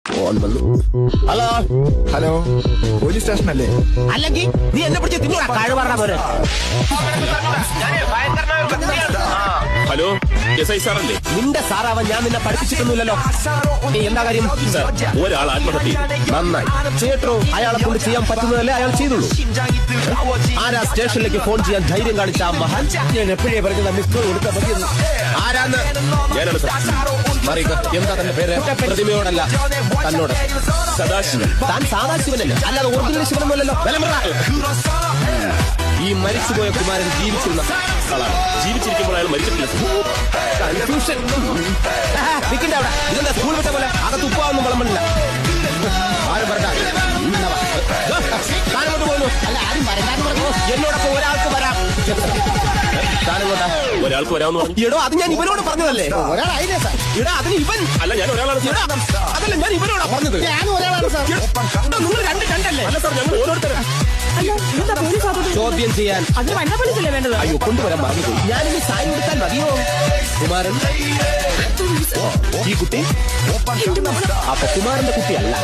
Phone വന്നു. Hello hello, police station അല്ലേ? അല്ലെങ്കിൽ നീ എന്നെ പിടിച്ച് തിന്നൂടാ കഴിവറ പോലെ. ഹലോ, SI സാറല്ലേ? നിന്റെ സാറാവൻ ഞാൻ നിന്നെ പഠിപ്പിച്ചിട്ടൊന്നുമില്ലല്ലോ. എന്താ കാര്യം? ഒരാൾ ആത്മഹത്യ ചെയ്തു. നന്നായി ചേട്ടോ, അയാളെ കൊണ്ട് ചെയ്യാൻ പറ്റുന്നതല്ലേ അയാൾ ചെയ്തുള്ളൂ. ആരാ സ്റ്റേഷനിലേക്ക് ഫോൺ ചെയ്യാൻ ധൈര്യം കാണിച്ച ആ മഹാൻ? ഞാൻ എപ്പോഴേ പറഞ്ഞത് മിസ് കോൾ കൊടുത്ത മതിയെന്ന്. ആരാന്ന്? ഞാനാണ് സാർ. മറിക, എന്താ തന്റെ പേര്? പ്രതിമയോടല്ല, തന്നോട്. സദാശിവൻ. താൻ സാധാ ശിവനല്ലേ, അല്ലാതെ ഒറിജിനൽ ശിവനൊന്നുമല്ലല്ലോ. ഈ മരിച്ചുപോയ കുമാരൻ ജീവിച്ചിരുന്ന ആളാണ്. ജീവിച്ചിരിക്കുമ്പോൾ അയാൾ മരിച്ചിട്ടില്ല സാർ. കൺഫ്യൂഷൻ. നിൽക്കണ്ട അവിടെ. ഇതെന്താ സ്കൂൾ വിട്ട പോലെ അകത്ത് ഉപ്പാവൊന്നും വിളമ്പില്ല. ആരും പറഞ്ഞ താനങ്ങോട്ട് പോകുന്നു. അല്ല, ആരും വരണ്ടാന്ന് പറഞ്ഞു. എന്നോടൊപ്പം ഒരാൾക്ക് വരാം. താനങ്ങോട്ടാ? ഒരാൾക്ക് വരാമെന്ന് പറഞ്ഞു. എടോ, അത് ഞാൻ ഇവനോട് പറഞ്ഞതല്ലേ. ഒരാളായില്ലേ സാർ? എടാ, അതിന് ഇവൻ. അല്ല, ഞാൻ ഒരാളാണ് സാർ. അതല്ല, ഞാൻ ഇവനോടാ പറഞ്ഞത്. ഞാനും ഒരാളാണ് സാർ. നിങ്ങൾ രണ്ടല്ലേ? അല്ല സാർ, ഞങ്ങൾ ഓരോരുത്തരാ. ചോദ്യം ചെയ്യാൻ അയ്യോ കൊണ്ടുവരാൻ പറഞ്ഞു. ഞാനിനി സായി കൊടുത്താൽ മതിയോ? കുമാരൻ, ഈ കുട്ടി അപ്പൊ കുമാരന്റെ കുട്ടിയല്ല.